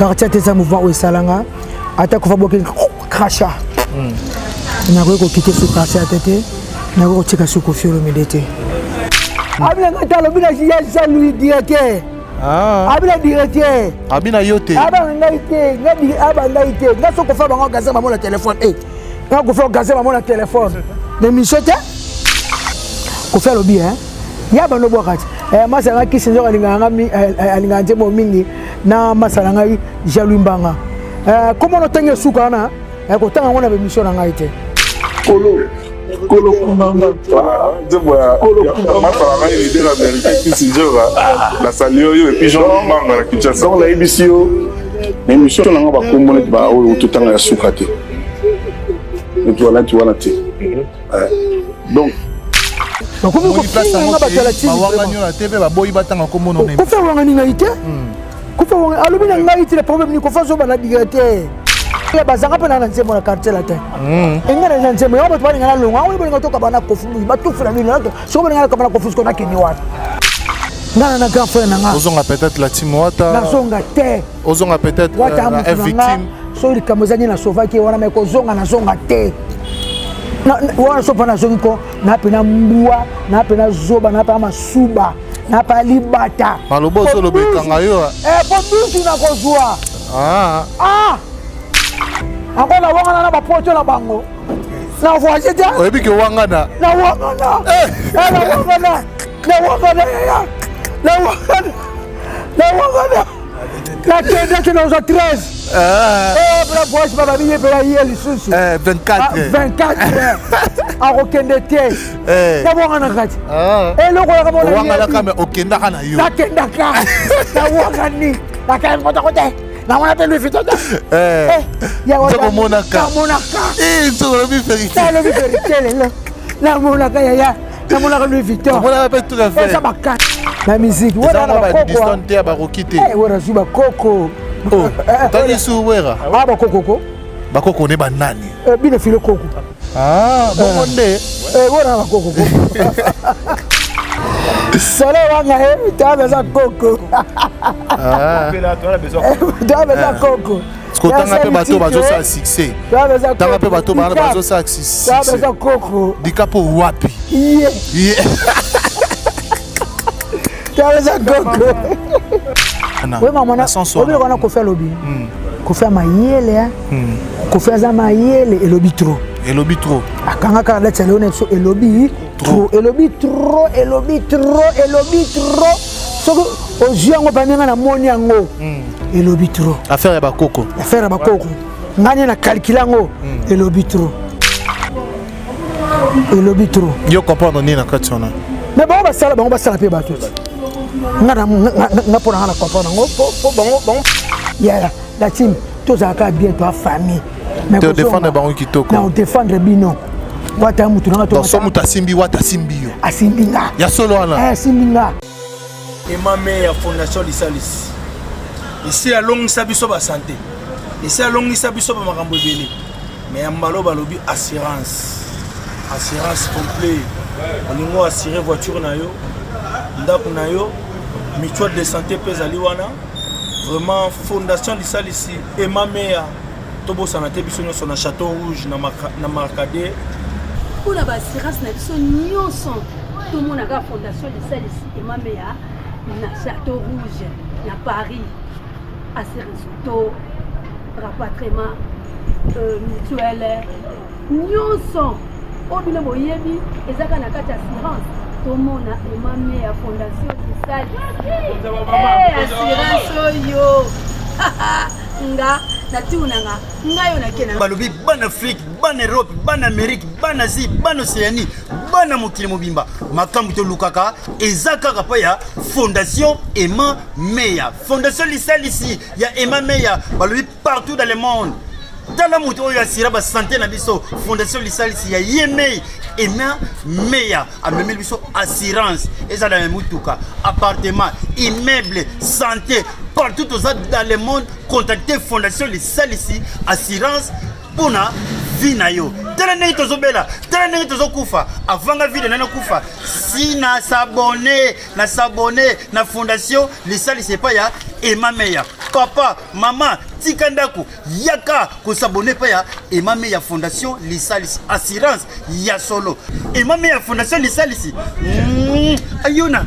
partir de ce mouvement où salanga attaque va beaucoup crachat n'a pas quitter ce crachat tête n'a pas quitter ce Koffi Olomide abina ngata lobina ya Jean-Louis directeur abina directeur abina yote abana ngaite ngadi abana ngaite ngaso ko fa bango gaza mamola téléphone nga ko fa gaza mamola téléphone ne misote ko fa lobi ya bano bwakati masala kisi nzo alinga njemo mingi na masala ngai Jean-Louis Mbanga comment on tenge suka na ko tanga ngona be mission na ngai te Kolo kumanga zebwa masala ngai ni de la vérité kisi nzo la salio yo et puis Jean Mbanga na Kinshasa donc la émission na nga ba kombo net ba o tutanga ya suka te et toi là tu vois la te donc donc comme ko place nga batala ti bawanga nyola TV ba boyi batanga ko mono même ko fa wanga ni ngaite ko fa wanga alobi na ngaite le problème ni ko fa so bana digate ya bazanga pena na nzemo na quartier la te engana na nzemo ya bato bana longa we bana toka bana kofu ba tufula ni na so bana kama na kofu ko na keni wa ngana na grand frère nanga ozonga peut-être la team wata na zonga te ozonga peut-être la victime so li kamozani na sauvaki wana me ko zonga na zonga te na wana so pana zongo na pena mbua na pena zoba na pa masuba na pa libata malobo so lobekanga yo po bisu na ko zwa akona wanga na ba poto na bango na voisin ta oyebi ke wanga na wanga la tenda que nous a 13 la voice baba biye pela yeli susu 24 akokende te na wanga na kati loko ya kamona wanga na kame okenda kana yo nakendaka na wanga ni nakayemota kote na wana pe Louis Vuitton ya wana monaka nzo lobi vérité na lobi vérité na monaka ya na monaka Louis Vuitton monaka pe tout à fait ça baka na musique wana ba distant te ba rokite wana zuba koko tani su wera ba koko ba koko ne ba nani bine file koko bon nde wana ba koko solo wanga ta beza koko ta beza koko skotanga pe bato bazo sa succès tanga pe bato bazo sa succès ta beza koko dikapo wapi ta beza koko we mama na obi kona ko faire lobby ko faire mayele ko faire za mayele et lobby trop akanga ka la tshelo ne so elobi trop soko oziango banenga na moni yango elobi trop affaire ya bakoko ngani na calculango elobi trop yo comprendre ni na katona mais bango basala pe bato nga pona na comprendre ngo bango ya la team tozaka bien toi famille mais te défendre bango kitoko na défendre bino wata mutu na to so mutu asimbi wata simbi yo asimbinga ya solo wana asimbinga emame ya fondation Lisalis ici alongisa biso ba santé ici alongisa biso ba makambo ebele mais ambalo balobi assurance complet olingo assurer voiture na yo ndako na yo mutuelle de santé pezali wana vraiment fondation Lisalis emame ya tobo santé biso nyonso na Château Rouge na Marcadet pour la assurance na biso nyonso tout le monde a fondation Lisalis emame ya na Château Rouge na Paris assurance auto rapatriement mutuelle nyonso obile moyebi ezaka na kati assurance tomona emame ya fondation Lisalis assurance yo nga natunanga ngayo nakena balobi bana Afrique bana Europe bana Amérique bana Asie bana Océanie bana mokili mobimba makambo to lukaka ezaka pa ya fondation Emma Meya fondation Lisalis ya Emma Meya balobi partout dans le monde dans la moto ya sira ba santé na biso fondation Lisalis ya Yemei Emma Meya amemeli biso assurance eza na mutuka appartement immeuble santé partout dans le monde contactez fondation Lisalis assurance pona vinayo tala ngai tozobela tala ngai tozokufa avanga vide nana kufa si na s'abonner na fondation Lisalis pas ya Emma Meya papa maman tika ndako yaka kosabone pa ya emame ya fondation lisalisi assurance ya solo emame ya fondation lisalisi ayona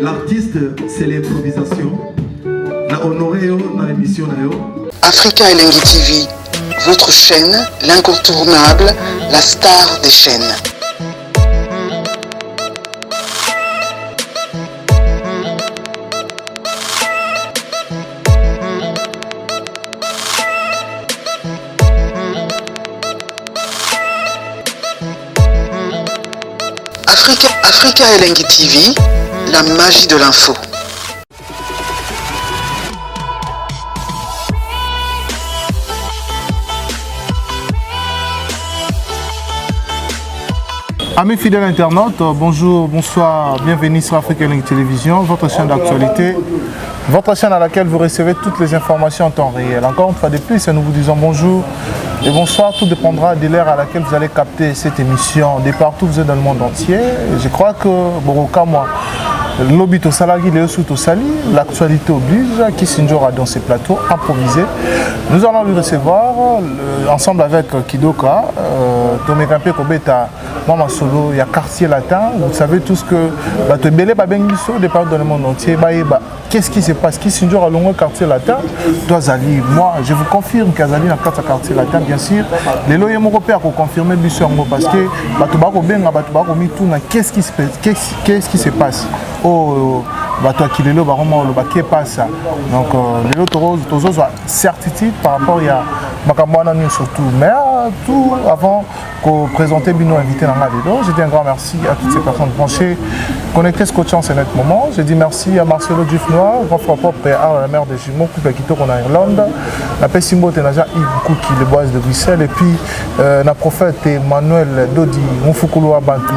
L'artiste, c'est l'improvisation. Na honoré dans l'émission. Africa Elengi TV, votre chaîne, l'incontournable, la star des chaînes. Africa Elengi TV, la magie de l'info. Amis fidèles internautes, bonjour, bonsoir, bienvenue sur Africa Elengi Télévision, votre chaîne d'actualité, votre chaîne à laquelle vous recevez toutes les informations en temps réel. Encore une fois de plus, nous vous disons bonjour et bonsoir, tout dépendra de l'heure à laquelle vous allez capter cette émission, de partout vous êtes dans le monde entier. Et je crois que Boroka, moi, l'obito salari, les sous sali, l'actualité oblige, qui s'injora dans ces plateaux improvisés. Nous allons lui recevoir ensemble avec Kidoka, Tomé Kampé Kobeta, Maman Solo, il y a Quartier Latin. Vous savez tous que tu es belé, de partout dans le monde entier. Qu'est-ce qui se passe? Qui s'injora dans le Quartier Latin? Toi, Zali, moi, je vous confirme qu'Azali dans le Quartier Latin, bien sûr. Les loyers européens pour confirmer parce que qu'est-ce qui se passe? Oh, bato akilelo baroma lo baké passe donc les autres tous certitude par rapport à makamwana ni surtout mais tout avant que présenter bino invité dans la vidéo. Je dis un grand merci à toutes ces personnes branchées connectées scotchant ce net moment. Je dis merci à Marcelo Dufnoir, grand frère propre et à la mère des jumeaux couple qui tourne en Irlande, la Pessimbo Tenaja Yves Kouki le bois de Bruxelles et puis la prophète Emmanuel Dodi Mufukulu Abantu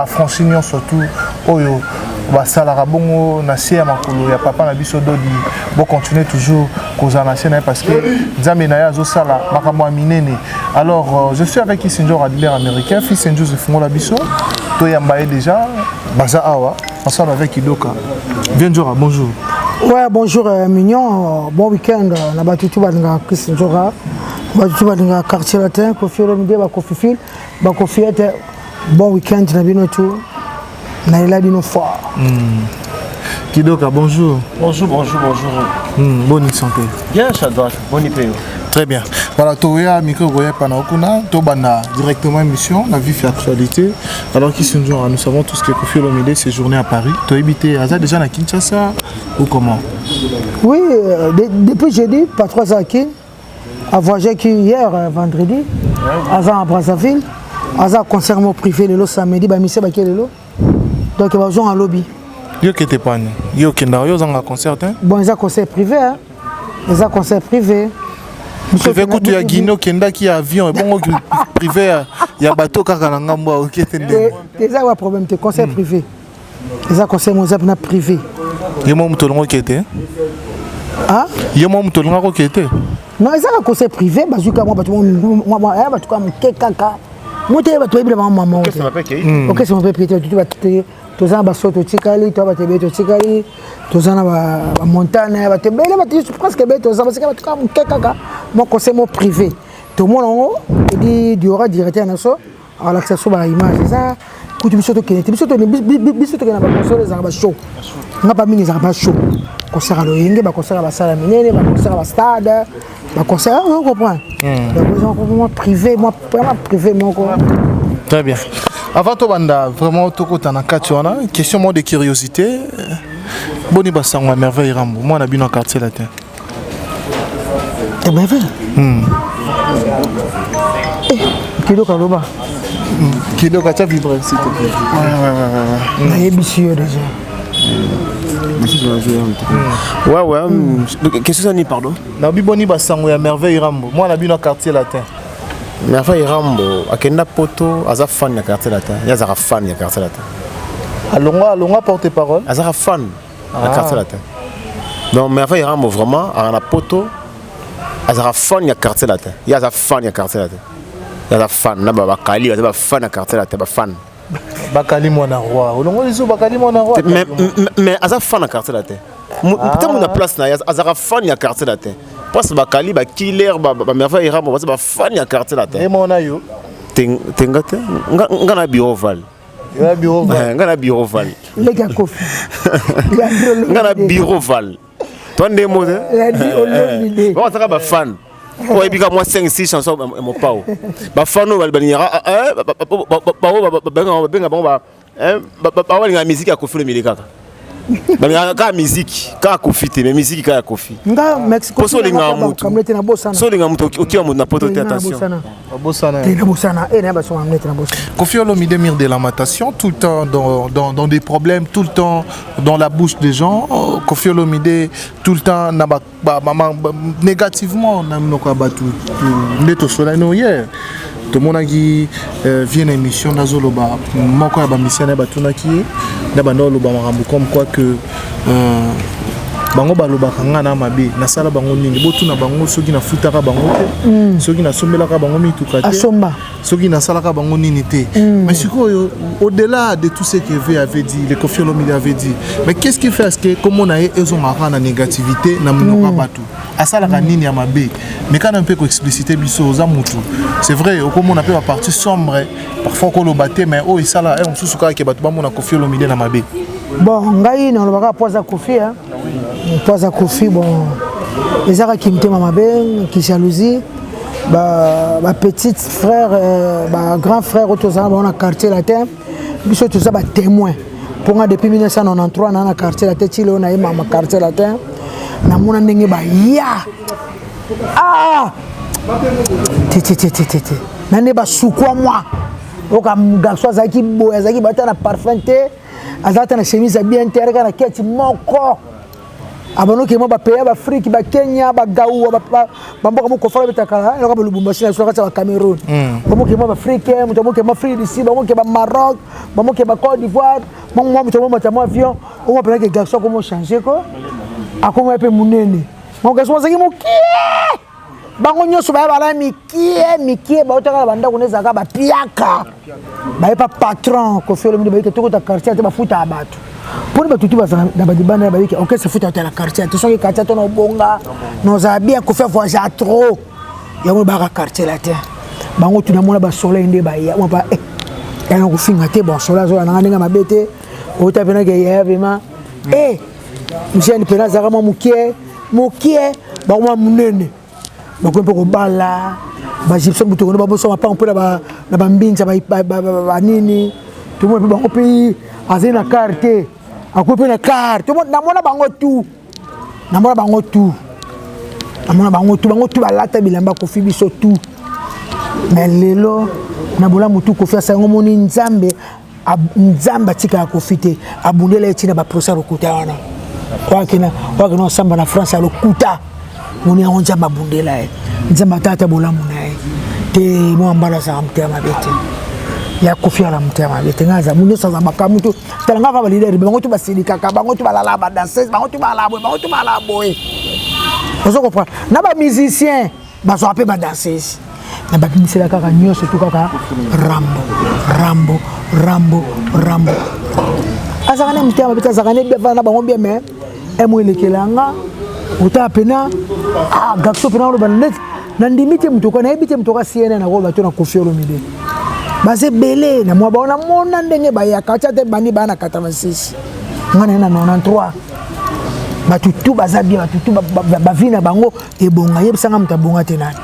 Francignon surtout Oyo Salara Bongo Nassia Makolo ya papa na biso Dodi bon continuer toujours cause na chaîne parce que Zaminaya Zosala Makamwa Minene. Alors je suis avec Isinjo Radler américain fils de Joseph Ngola biso to yambaye déjà baza awa ensemble avec Kidoka. Bienvenue, bonjour. Ouais, bonjour mignon, bon week-end na batutu balinga Isinjo batutu balinga Quartier Latin Kofi Olomide ba Kofi Phil ba Kofi ete bon week-end na bino tout. Naïla Dino Fort. Kidoka, bonjour. Bonjour. Bonne santé. Bien, Chadwa, bonne paix. Très bien. Voilà, Toya, Miko Goya Panakuna, Tobana, directement émission, la vie fait actualité. Alors qu'ici, nous savons tout ce que Kofi Olomide séjourné à Paris. Tu as habité à déjà à Kinshasa ou comment? Oui, depuis jeudi, pas 3 ans à voyager hier, vendredi, à Brazzaville, à concert privé le samedi, à Missé Bakelelo. Donc ils vont en lobby. Yo qui était pas yo qui n'a yo un concert hein? Bon ils ont concert privé hein. Ils ont concert privé. Privé quand tu as Guino qui nda qui avion et bon privé il y a bateau car na ngambo OK tende. Déjà un problème de concert privé. Ils ont concert mon na privé. Yo mo mutolongo qui était? Hein? Yo mo mutolongo qui était? Non ils ont concert privé bazuka moi batuka kaka. Moi tu vas trouver maman. OK c'est ma paix. OK c'est mon paix tu vas tous en bas soto tikali toi va te beto tikali tous en bas montagne va te belle va te presque beto ça parce que va te comme kaka moi conseil mon privé tout le monde dit du aura directeur na so alors l'accès sur la image ça kuti biso to kenete biso to na ba console za ba show nga pas mingi za ba show concert à loyenge ba concert à la salle minene ba concert à la stade ba concert on comprend donc moi privé moi vraiment privé moi. Très bien. Avant tout, banda, vraiment, tout le temps, question de curiosité. Boni Bassangwa, merveille Rambo. Moi, on a bien dans le quartier latin. Et merveille. Kilo Kaloba. Kilo Kacha vibre, s'il te plaît. Ouais. On est ambitieux déjà. Qu'est-ce que ça dit, pardon? On a bien Boni Bassangwa, merveille Rambo. Moi, on a bien dans le quartier latin. Merveille Rambo, à quel poto, à fan de quartier latin. Il y a un fan de quartier latin. Allons porte-parole. À un fan de quartier latin. Donc, Merveille Rambo, vraiment, à un poto, à un fan de quartier latin. Il y a un fan de quartier latin. Il y a un fan, il y a un fan de quartier latin, fan. Bakali Mona Roi. Bakali Mona Roi. Mais à un fan de quartier latin. Peut-être qu'on a place, il y a un fan de quartier latin. Parce que Bakali, Killer, Merveille Rambo, c'est un fan de quartier latin. Et mon aïe. Tengate, on a bureau val. On a bureau val. Les gars, Kofi. On a bureau val. Toi, on est mot. On a fan. Ouais, puis moi 5-6 chansons mon pao. Ba fan no balbanira ba musique à Kofi le Mileka. Ba musique ka Kofi te mais musique ka Kofi. Nga Mexico. So linga mutu. So linga mutu oki amu na poto attention. Bosana. Kofi Olomide mire de lamentation tout le temps dans des problèmes, tout le temps dans la bouche des gens. Kofi Olomide tout le temps négativement neto solano hier. Tout le monde qui vient à l'émission Nazoloba, moi quand la mission est battu qui est d'abord le bamarambo comme quoi que bango baloba kangana mabe na sala bango nini botu na bango soki na futaka bango te soki na sombelaka bango mituka te soki na salaka bango nini te mais sikoyo au-delà de tout ce que V avait dit le Kofi Olomide avait dit mais qu'est-ce qui fait que comme on a ezo marana négativité na mnoka batu asalaka nini ya mabe mais quand on peut expliciter biso za mutu c'est vrai comme on appelle la partie sombre parfois ko lo baté mais oh isala on susuka ke batu ba mona Kofi Olomide na mabe bon ngai na lobaka poza Kofi hein poza Kofi bon les ara qui m'étaient mabe qui jalousie ba petite frère ba grand frère autoza ba na quartier latin biso tout ça ba témoin pour nga depuis 1993 na quartier latin chilo na ma quartier latin na mona ndenge ba ya tete nane ba sukwa moi oka garçon zaki boya zaki bata na parfum te azata na chemise bien terre na keti moko abano ke mo ba pays ba Afrique ba Kenya ba Gaou ba mboka mo kofala betakala na ka Lubumbashi na soka ba Cameroun mo ke mo ba Afrique mo ke mo Afrique d'ici mo ke ba Maroc mo ke ba Côte d'Ivoire mo mo avion o mo pena ke garçon comment changer ko akomo epe munene mo garçon zaki mo kie bango nyoso ba bala mikie ba otaka banda kuneza ka ba piaka ba pa patron Kofi Olomide ba ke toko ta quartier te ba futa abatu pour ba tutu ba na ba dibana ba ke OK se futa ta la quartier te soki quartier to no bonga nos habia ko faire voyager trop ya mo ba ka quartier la te bango tu na mona ba soleil nde ba ya mo ba ya no kufinga te bon soleil zo na nga mabete o ta pena ke ya vraiment monsieur ni pena za kama mukie ba mo munene bako mpoko bala ba gypsum buto no ba so ma pa on peut na ba mbinza ba nini tout le monde ba pays azena carte akope na carte tout na mona bango tu balata bilamba Kofi biso tout mais lelo na bola mutu Kofi asango moni nzambe tika Kofi te abundela etina ba procès rokuta wana wakina samba na France alokuta moni onja mabundela nzamba tata bola munae te mo ambala sa mtema bete ya Kofi ala mtema bete ngaza munyo sa zambaka mutu talanga ba leader bango tu basilika ka bango tu balala ba danseuse bango tu balabo ozo comprendre na ba musicien bazo apé ba danseuse na ba kimisela kaka nyoso tu kaka rambo azakana mtema bete azakana bia na bango bia mais emo elekelanga uta pena gakso pena lo banet na ndimite mtuko na ebite mtuko siena na ko bato na Kofi Olomide base belé na mwa baona mona ndenge ba ya kacha te bani bana 86 ngana na 93 batutu bazabi batutu bavina bango ebonga yebisanga mutabonga te nani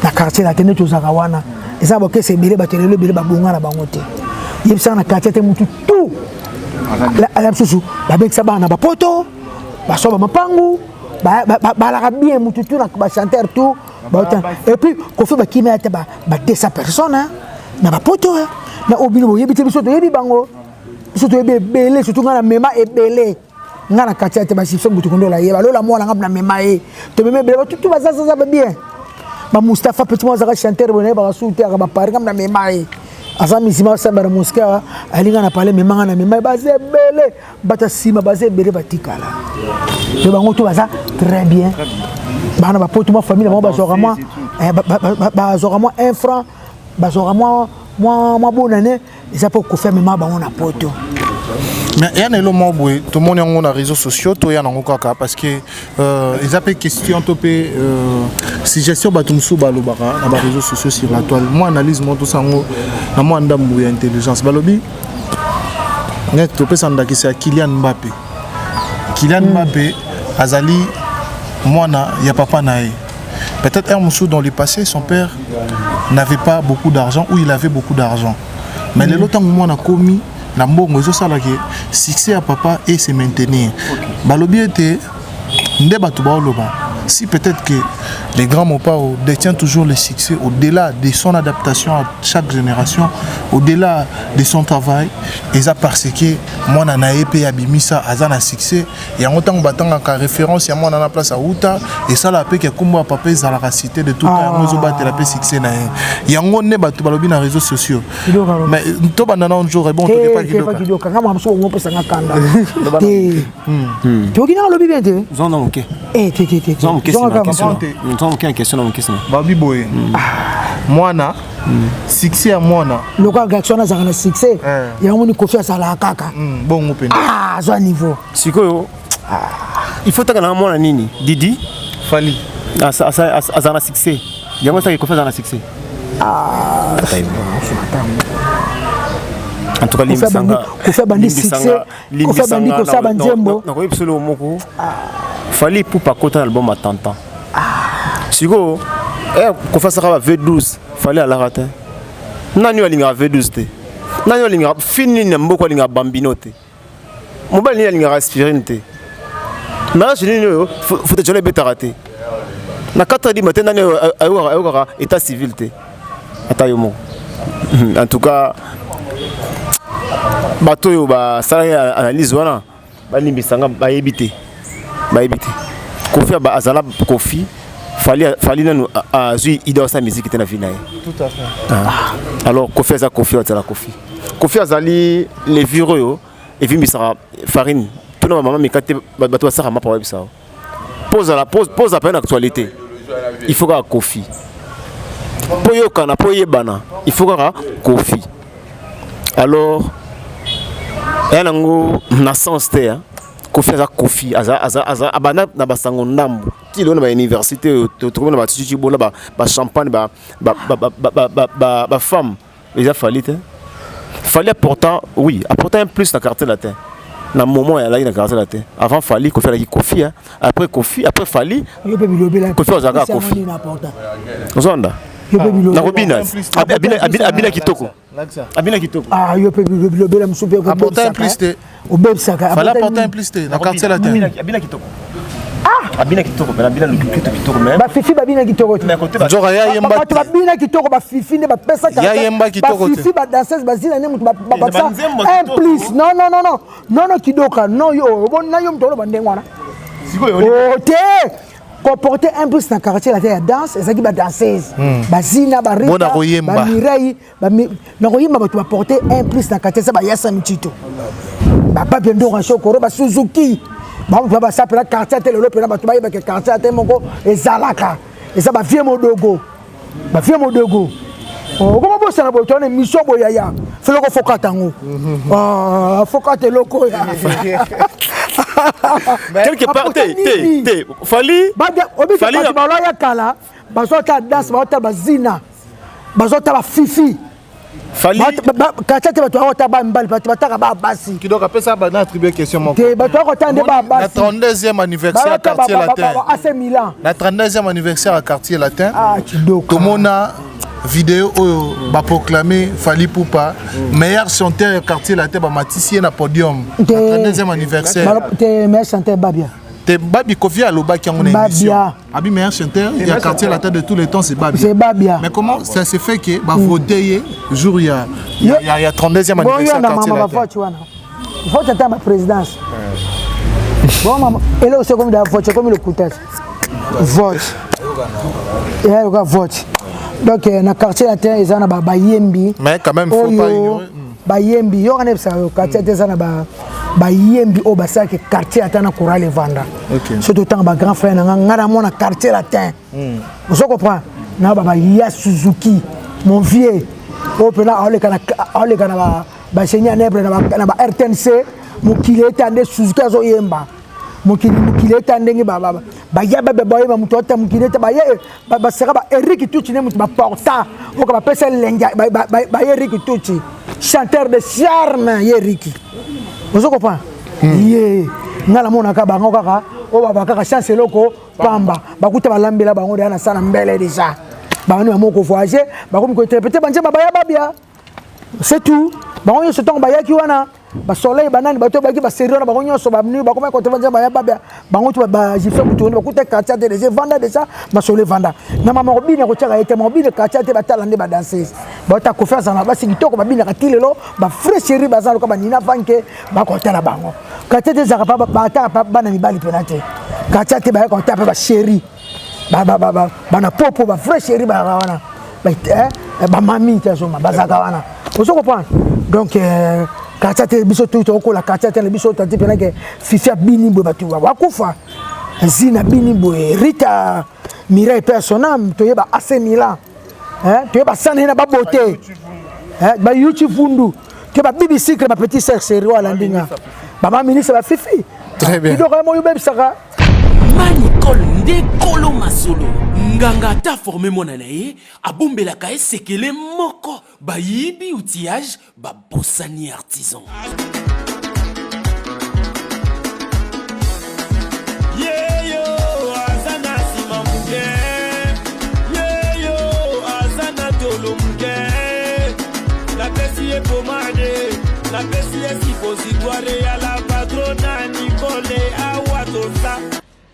na quartier la tene to zaka wana eza bokese ebele bato lelo ebele babonga na bango te yebisaka na quartier te mutu tout ala mosusu babekisa bana na bapoto basoba mapangu balaka bien mutu tout na bachanteur tout et puis kofi bakimi ate ba 200 personnes na bapoto na obino boyebi te biso toyebi bango biso toyebi ebele surtout nga na mema ebele nga na quartier te basipso mutu kondola yeba lola mwana nga na mema ye tomeme ebele batutu bazazaza babien Mustafa petit moi zaka chanteur bonne ba souté ba pari comme na memaye asa misima samba na mosquée alinga na parler memanga na memaye ba zebele bata sima ba zebele batikala le bango tout baza très bien bana ba poto ma famille moi ba zora moi ba zora moi 1 franc ba zora moi bonne année et ça pour ko faire mema bango na poto. Mais il y a un élément où tout le monde est sur les réseaux sociaux, tout le monde est en parce que ils appellent question topé suggestion batumsu balobara dans les réseaux sociaux sur la toile. Moi analyse moi tout ça na moi ndambu ya intelligence balobi net topé sanda ki c'est Kylian Mbappé. Kylian Mbappé azali mwana ya papa nae. Peut-être un monsieur dans le passé son père n'avait pas beaucoup d'argent ou il avait beaucoup d'argent. Mais les autres moi na commis na mbongo ezosala ke succès à papa et se maintenir. Balobi était nde batu baoloba si peut-être que les grands Mopao détiennent toujours le succès au-delà de son adaptation à chaque génération, au-delà de son travail, et ça parce que moi na épée abimisa azana succès et en autant battant en référence ya moi na place à Outa et ça la paix que comme papa za la cité de tout temps nous battre la paix succès na ya ngone batu balobi na réseaux sociaux mais to banana un jour bon to pas kidoka kama mso ngo pesa ngakanda to kina lobi bien te zona OK Babi boy. Mwana succès à mwana. Le gars garçon a un succès. Il y a un confiance à la kaka. Bon open. Ah, zo niveau. Sikoyo. Il faut que na mwana nini? Didi Fali. Ça a un succès. Il y a moi ça qui confiance dans le succès. Ah. En tout cas limbisanga. Ko fait bandi succès. Ko fait bandi ko sa banjembo. Na ko yipsolo moko. Fali pour pas côté album à tantan. Siko ko fa saka V12 fali ala rata. Nani walinga V12 te. Nani walinga fini na mboko walinga bambino te. Mobile ni walinga aspirine te. Na je ni faut te jole betarate. Na 4h du matin nani ayora état civil te. Atayomo. En tout cas bato yo ba sala analyse wana ba limbisanga ba yebite. Kofi azala Kofi fali nanu azui idée sa musique tena vinaye tout à fait alors Kofi azala Kofi azali les vireux et vimbisara farine tout na maman mikate bato basaka mapa webisa pose à peine actualité il faut que Kofi poyoka na poyebana il faut que Kofi alors yango na sens te Kofi aza Kofi aza abana na basango ndambu ti lo na ba université to na ba titi bona ba champagne ba femme les a fallu pourtant oui apporter un plus na quartier latin na moment ya la na quartier latin avant Fali Kofi la Kofi après Kofi après Fali Kofi aza Kofi ozonda na robina abina kitoko ah yo pe bilobela msupe ko apporter un plus te obebsaka fallait apporter un plus te na quartier latin abina kitoko abina kitoko mais ba fifi babina kitoko nzora ya yemba ba babina kitoko ba fifi ne ba pesa ka ya yemba kitoko ba fifi ba danseuse bazina ne mutu ba ça un plus non kidoka non yo bon na yo mtolo bandengwana sikoyo te comporter un peu dans quartier la terre danse ezaki ba danseuse bazina ba rita ba mirei na koyemba ba tu apporter un plus dans quartier ça ba yasa mitito ba pa bien donc chokoro ba Suzuki ba ça pour la quartier tel le pena ba tu ba yeba que quartier tel moko ezalaka eza ba vie modogo oh comment bossa na boto na mission boyaya felo ko fokatango fokate loko ya quelque part Fali ba ya kala bazota danse bazota bazina bazota ba fifi Fali kachate bato ota ba mbali bato bataka ba basi kidoka pesa ba na attribuer question moko te bato ota nde ba basi na 32e anniversaire à quartier latin AC Milan na 32e anniversaire à quartier latin ah kidoka tomona vidéo va proclamer Fally Poupa meilleur chanteur du quartier latin ba Matisse na podium 32e anniversaire. T'es meilleur chanteur Babia. T'es Babi Kofi Aloba qui a mon émission. Abi meilleur chanteur il y a quartier latin de tous les temps c'est Babia. C'est Babia. Mais comment ça se fait que va voter jour il y a 32e anniversaire quartier latin. Il faut attendre ma présidence. Bon maman, et là c'est comme la vote, c'est comme le couteau. Vote. Et là on vote. Donc dans le quartier latin ils ont ba yembi. Mais quand même faut pas ignorer. Ba yembi yo kana ça quartier latin ils ont ba yembi au basa que quartier latin na courant les vendre. Surtout tant ba grand frère na ngara mon quartier latin. Vous comprenez? Na ba ya Suzuki mon vieux. Au pena ole kana ba senya nebre na ba RTNC mukile tande Suzuki azo yemba. Mukile tande ngi ba ya ba yeba mutota mukile ta ba ye ba sera ba Eric Tuchi ne mutu ba porta o ka ba pesa lenga ba Eric Tuchi chanteur de charme Eric. Vous comprenez? Ye ngala mona ka ba ngokaka o ba kaka chance loko pamba ba kuta ba lambela ba ngode na sana mbele déjà. Ba ni moko voyager ba ko interpréter banje ba ya babia. C'est tout. Ba on se tong ba ya ki wana ba soleil banani ba to ba ki ba sérieux na ba on so ba ni ba ko ko te banje ba ya babia. Ba on to ba jife mutu ba kuta quartier de les vendre déjà ba soleil vanda. Na mama robine ko tshaka ete mobile quartier te ba talande ba danseuse. Ba ta confiance na ba singitoko ba bina ka tilelo ba fraîcherie ba zalo ko ba nina vanke ba ko tela bango. Quartier te zaka ba ta ba na mibali penate. Quartier te ba ko ta ba chérie. Ba na popo ba fraîcherie ba wana. Ba mami te so ma ba zaka wana. Vous comprenez? Donc quartier biso tout ko la quartier te biso tati pena ke Fifia Binimbo batu wa kufa. Zina Binimbo Rita Mireille Personnam to yeba AC Milan. To yeba sanena ba beauté. Ba YouTube fundu. To yeba BBC que ma petite sœur série wala ndinga. Ba ministre ba Fifi. Très bien. Donc mo yobeb saka Manicol nde kolo masolo nganga ta formé monana ye abombelaka esekele moko bayibi outillage babosani artisan yeyo azana simamuke yeyo azana tolomuke la pesi e pomade la pesi e suppositoire ya la patrona Nicole Awatosa.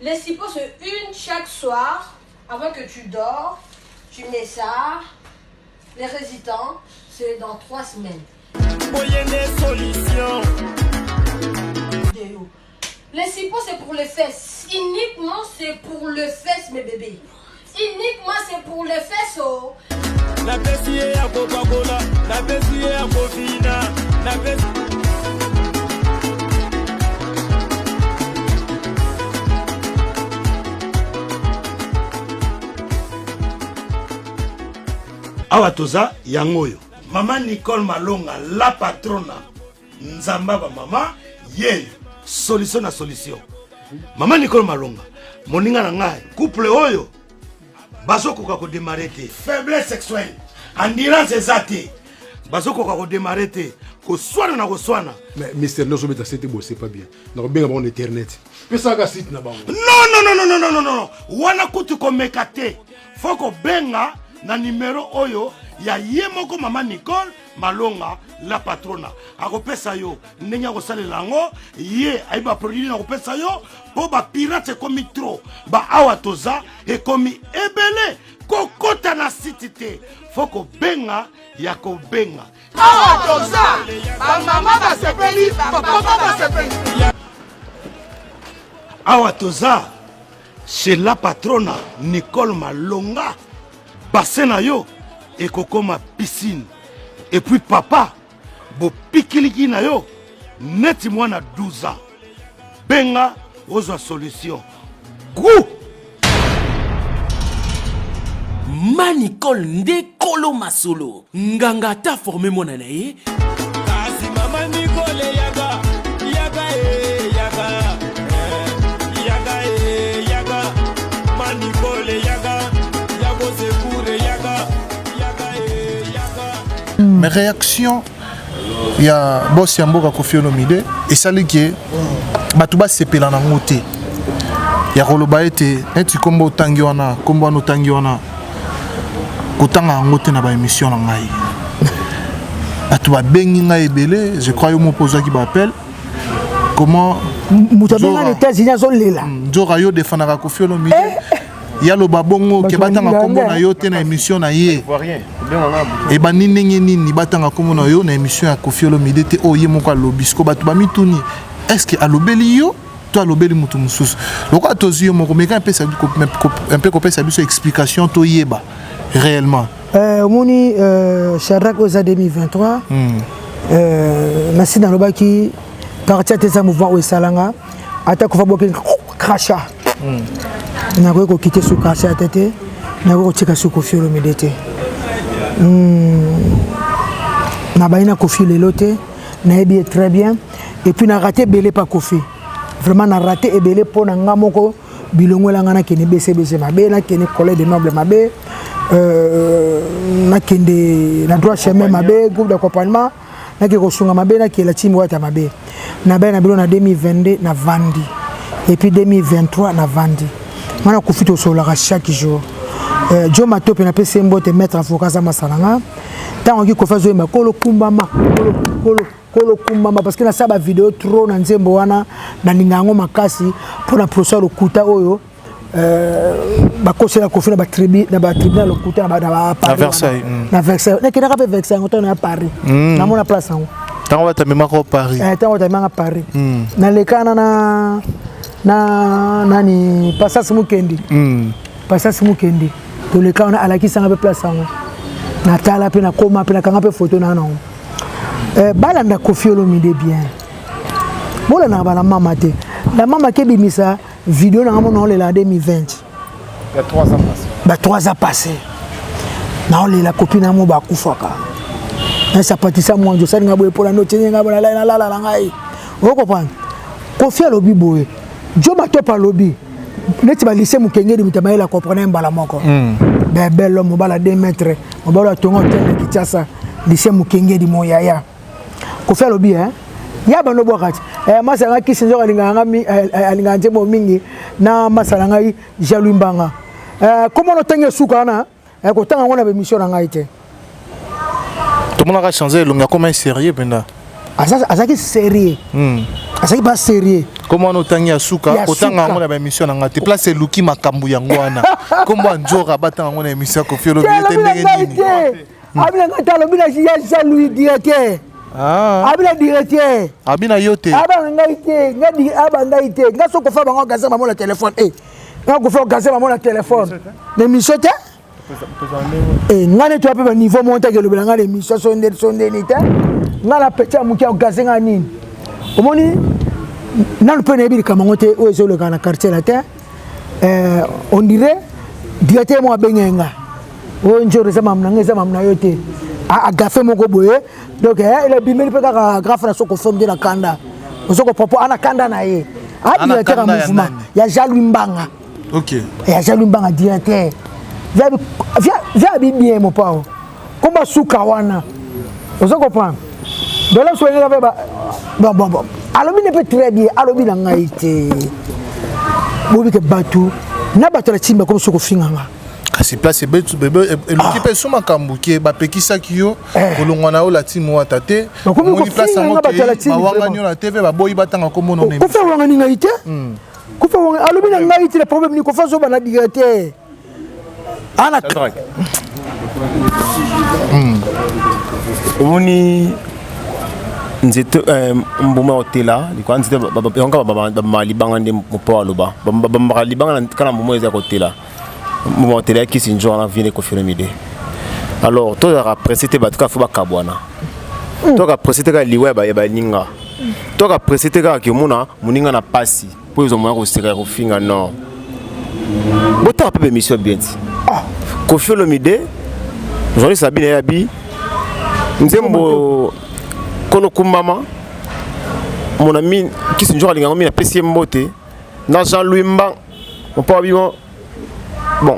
Les sipo c'est une chaque soir, avant que tu dors, tu mets ça. Les résidents, c'est dans 3 semaines. Les sipo c'est pour les fesses. Uniquement c'est pour les fesses mes bébés. Uniquement c'est pour les fesses oh. La pessier à Coca-Cola, la pessier à Cofina, la pessier. Awa toza yangoyo Mama Nicole Malonga la patrona nzamba ba mama ye solution na solution. Mama Nicole Malonga moninga na ngai couple oyo bazokoka ko démarrer te faiblesse sexuelle endurance ezate bazokoka ko démarrer te ko swana na ko swana. Mais Mister Loso beta c'était beau c'est pas bien. Na benga ba on internet. Pesa ga site na bango. Non. Wana kutu ko mekate. Foko benga na numéro oyo ya yemoko Mama Nicole Malonga la patrona akopesa yo ndenge akosalela yango ye aiba produit na kopesa yo po ba pirate komi trop ba awa toza ekomi ebele kokota na site te foko benga ya ko benga awa toza ba mama ba sepeli ba papa ba sepeli awa toza chez la patrona Nicole Malonga. Bassin yo et kokoma piscine et puis papa bo pikiliki na yo neti mwana 12 ans benga ozo solution goût Manicol nde kolo masolo nganga ta formé monana ye kasi Mama Nicole yaga Manicole yaga mes réactions, il y a boss Yamboka Kofi Olomide et ça lui qui est Batuba sepela na ngote. Ya koloba ete neti kombo tangiwana, kombo no tangiwana. kotanga yango te na ba émission na ngai bato babengi ngai ebele je crois yo mopozaki bappel comment moto abenga na États-Unis azolela nzora yo defendaka Koffi Olomide ya loba bongo ke batanga kombo na yo te na émission na ye e bani ndenge nini batanga kombo na yo na émission ya Koffi Olomide te o ye moko alobi siko bato bamituni est-ce que alobeli yo to alobeli mutu mususu lokwa tozi yo moko meka un peu kopesa biso explication to yeba réellement moni Shadrack oza 2023 nasi nalobaki parti ateza mouvement oyo esalanga ata kofa boke crachat nakoki kokite su crachat ate te nakoki kotika su Koffi Olomide te nabai na Koffi lelo te nayebi très bien et puis na raté belé pas Koffi vraiment na raté ebele mpo na nga moko bilongo elanga nakende bcbc mabe nakende collège de noble mabe nakende na droit chemin mabe groupe d'accompagnement nakende kosunga mabe nakela team wata mabe nabai na bilo na 2022 na vandi et puis 2023 na vandi ngana Koffi tosolaka chaque jour jo matope na pese mbote maître avocat za masalanga tango ki Koffi azoyemba kolo kumbama kolo kumbama parce que na saba vidéo trop na nzembo wana na ningango makasi pour na procès lokuta oyo bakosela Koffi na ba tribunal lokuta na Versailles na Versailles na kina ka Versailles ngoto na Paris na mona place ngo tango batamema ko Paris tango batamema Paris na lekana na nani Pasas Mukendi Pasas Mukendi to lekana alakisa nga place ngo na tala pe na koma pe na kanga pe photo na non balanda Koffi Olomide bien bola na bala mama te la mama ke bimisa vidéo na ngamo na lela 2020 il y a 3 ans passé ba 3 ans passé na lela copine na mo ba kufaka na sapatisa mo njo sani ngabo epola no tyenga ngabo la la ngai o comprendre Koffi alobi boye jo ba topa lobi neti ba lycée Mukengedi mutama ela comprendre mbala moko bel homme bala 2 mètres obala tongo tene Kinshasa lycée Mukengedi moyaya Koffi alobi ya bano bwakati masala kisinzo alinga njemo mingi na masala ngai Jalou Mbanga comment no tenge suka na ko tanga ngona be mission ngai te tout le monde a changé longa comment sérieux benda azaki sérieux azaki pas sérieux comment no tangi suka ko tanga ngona be mission ngai te place luki makambu yango wana kombo njoka batanga ngona émission Koffi Olomide te ndenge nini abina ngatalo bina ya Jalou directeur abina directeur abina yote abana ngaite ngadi abanda ite ngaso ko fa bango gaza mamo na téléphone ngako fa gaza mamo na téléphone ne misote ngane to ape niveau monta ke lobela ngale mission sonde ni te ngala pecha muki o gaza ngani omoni nan pe ne bi kamango te o ezo le kana quartier la te on dirait directeur mo abengenga o njoro za mamna yote a gafé moko boye donc il a bimeli pe ka graphe na soko forme de la kanda soko popo ana kanda na ye a directeur mouvement ya Jalou Mbanga OK ya Jalou Mbanga directeur via bien mon pao komba suka wana soko prendre donc là soyez bon alobi ne peut très bien alobi na ngaite bobi ke batu na batala timba comme soko finganga kasi place bebe l'équipe soma kambuke ba pekisa kiyo kolongwana o la timu watate moni place ngo ke ba wanga nyo la TV ba boyi batanga komo no ko fa wanga ni ngaite ko fa wanga alobi na ngaite le problème ni ko fa zo bana directeur ana omoni nzete mbuma hotela likwa nzete ba libanga ndi mopo aloba ba libanga kana mbuma eza hotela mbuma hotela kisi njora na vine Koffi Olomide alors to ya presete batuka fo bakabwana to ka presete ka liwa ba ninga to ka presete ka ki mona muninga na pasi po izo mwana ko seka ko finga non bota pa émission bien Koffi Olomide Johnny Sabine yabi nzembo kolo kumbama mon ami qui se njora linga mi na pesi mbote na Jean-Louis Mbang mon pa bimo bon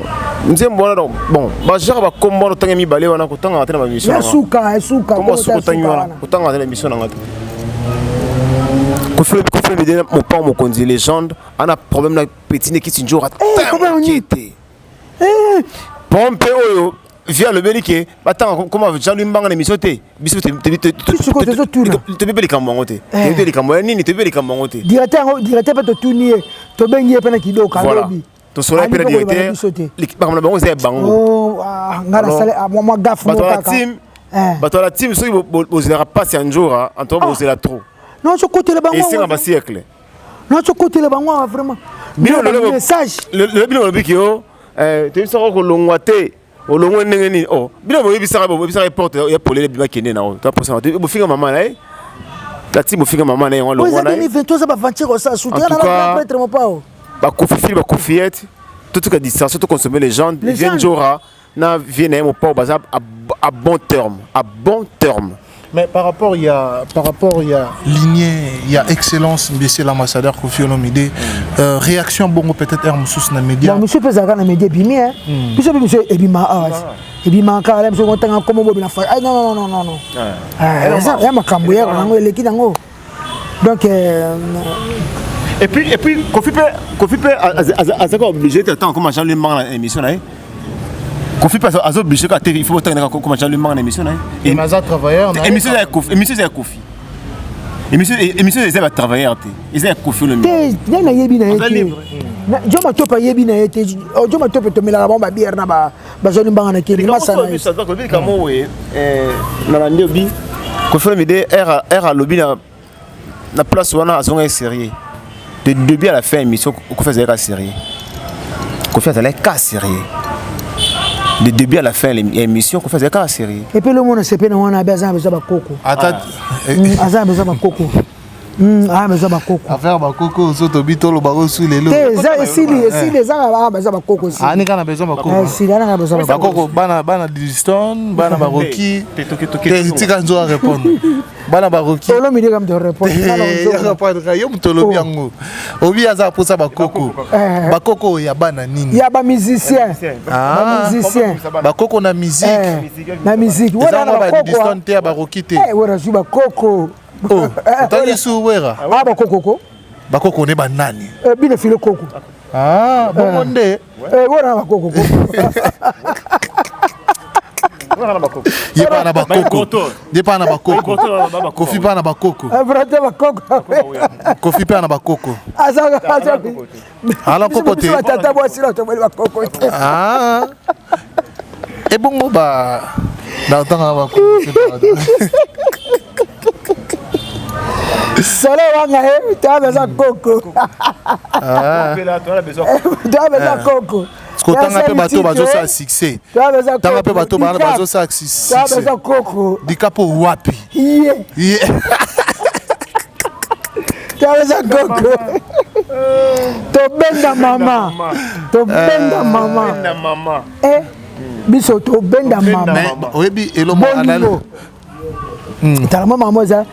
nzembo na bon ba jara ba kombo no tanga mi bale wana ko tanga atena ba mission suka kombo suka tanga wana ko tanga atena mission na ngata Koffi Olomide mon pa mo konzi légende ana problème na petit qui se njora tanga kité pompe oyo via le Béliqué, attends, comment Jean-Louis Mbanga l'émission T. Bisous, tu peux les camonter. Tu peux les camonter, tu peux les camonter. Directeur pas te tourner, tu peux bien pas qui doit voilà. Tu seras pas directeur. Par exemple, on est bango. Oh, moi gaffe moi la team. La team, ceux qui vous n'aurez pas si un jour, en toi vous la trop. Non, ce côté le bango. Et c'est un siècle. Non, ce côté le bango vraiment. Le message. Le bilan le bikio, tu sais que l'onguaté. Au long de oh, bien vous avez porte il y a pour les bima qui n'est pas tu as pour ça vous finir maman là la team vous finir maman là on le voit là vous avez 20 ça va venir ça soutien dans la prêtre mon pas ba kofi ba kofiette tout ce que distance tout consommer les gens viennent jora na viennent mon pas à bon terme. Mais par rapport il y a lignée, il y a excellence, monsieur l'ambassadeur Kofi Olomide. Réaction bon peut-être Hermsous na média. Monsieur Pezaka na média bimi hein. Monsieur Ebima Ebima quand même sur montant comme on na faire. Non. Ça y a makambo ya ngo eleki nango. Donc et puis Kofi peut azaka obligé d'attendre comme Jean-Louis Mbanga l'émission là. Kofi passe à obligé qu'à TV il faut attendre comme Jean-Louis Mbanga l'émission là. Et Maza travailleur. Émission c'est Kofi. Émission c'est un travailleur. Ils ont Kofi le mieux. Na yebi na yete. Jo matopa yebi na yete. Jo matopa to mela ba bière na ba Jean-Louis Mbanga na kiri masana. Ça doit que comme na la ndobi Kofi le mide era lobby na place wana azonga sérieux. De début à la fin émission Kofi faisait cas sérieux. Kofi faisait cas sérieux. De début à la fin l'émission qu'on faisait qu'à série. Et puis le monde s'est péné on a besoin de coco. Attends. Azan besoin de coco. Besoin de coco. Affaire ba coco so to bitolo ba sous les lots. Si les gens besoin de coco aussi. Ani kana besoin de coco. Si là na besoin de coco bana Diston, bana Baroki. Tu quand dois répondre. Bana Baroki. Tolo mi comme de répondre. Yo mtolo biango. Obi aza pour ça ba coco. Ba coco ya bana nini? Ya ba musicien. Musicien. Ba coco na musique. Na musique. Voilà ba Diston te Baroki te. Voilà ju ba coco. Oh, tani suwera. Ba coco. Ba coco ne ba nani? Bino file coco. Bon nde. Voilà ba coco. Yepa na bakoko. Yepa na bakoko. Kofi pa na bakoko. Vrate bakoko. Kofi pa na bakoko. Aza. Ala koko te. Tata bo sila to bakoko. E bongo ba na tanga bakoko. Solo wanga tu as besoin de coco. Tu as besoin de coco. Tanga pe bato bazo sa succès. Tanga pe bato bazo sa succès. Tu as besoin de coco. Dikapo wapi? Yeah. Tu as besoin de coco. To benda mama. Biso to benda mama. Oyebi elomo analo. Tellement maman ça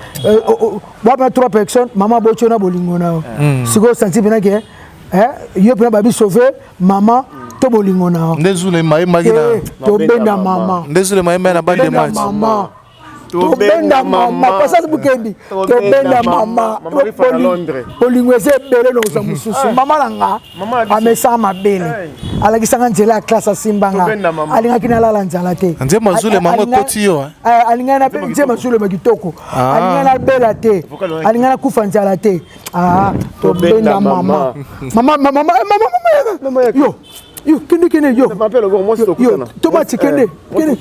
ba 3 personnes maman bochona bolingona siko senti bena ke yo pena babi sauver maman to bolingona ndezule mai magina to benda mama ndezule mai na bande match to benda mama pasa bukendi to benda mama bolingweze bele no za mususu mama langa amesa mabele alakisanga nzela classe simbanga alinga kinala la nzala te nze mazule mama koti yo alinga na nze mazule makitoko alinga na bela te alinga na kufa nzala te to benda mama yo kende yo to ba tikende moi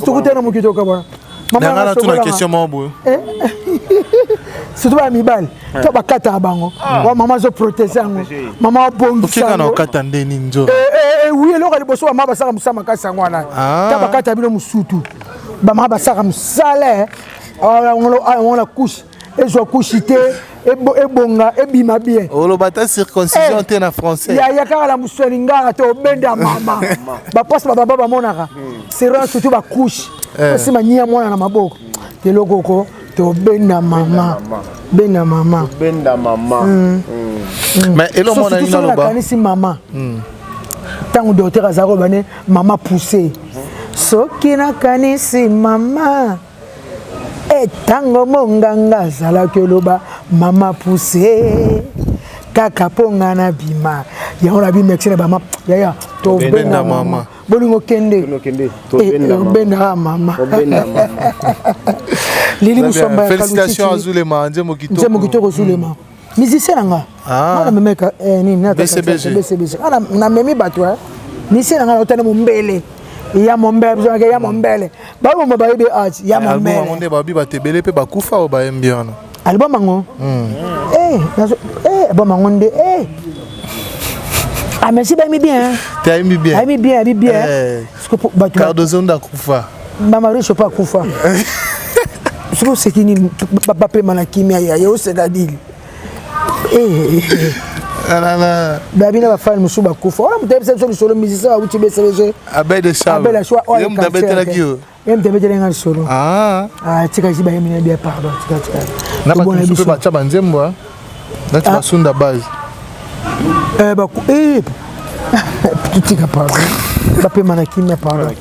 to kutana mukitoka bwana mama na tuna question mambo surtout ba mibali to bakata bango wa mama zo protéger ngo mama bongisa okeka na okata ndeni njo oui eloko liboso ba mama basaka musama kasa ngwana ta bakata bino musutu ba mama basaka musale on la couche ezo couchité ebonga ebima bien olobata circoncision te na français ya kala la muswelinga to benda mama ba poste ba baba monaka c'est surtout ba couche aussi mania mwana na maboko keloko ko to benda mama mais elo mona ina loba kanisi mama tango docteur azaro bane mama poussé soki na kanisi mama tango monganga zala keloba mama poussé kaka ponga na bima ya on a bi mexina ba mama ya to benda mama bolingo kende benda mama Lili Musomba félicitations à Zulema Nzemo Kitoko Zulema musicien nga na memeka ni na BCBG na memi batwa musicien nga otana mumbele ya mombele babo mababe art ya mombele album monde babi batebele pe bakufa o ba mbiana album ngo bon mangonde ah merci bien bien t'as aimé bien Cardozo ndakufa mama riche pas kufa c'est qui ni papa pe manakimia ya yo segadili babi na bafana musuba kufa ona mutebisa so solo musicien uti BCBG abede charles yem dabetela kiyo nga solo tika jiba yemi bien pardon tika na ba kusupe ba chaba nzembo na tu sunda base tika pardon bape manakimia pardon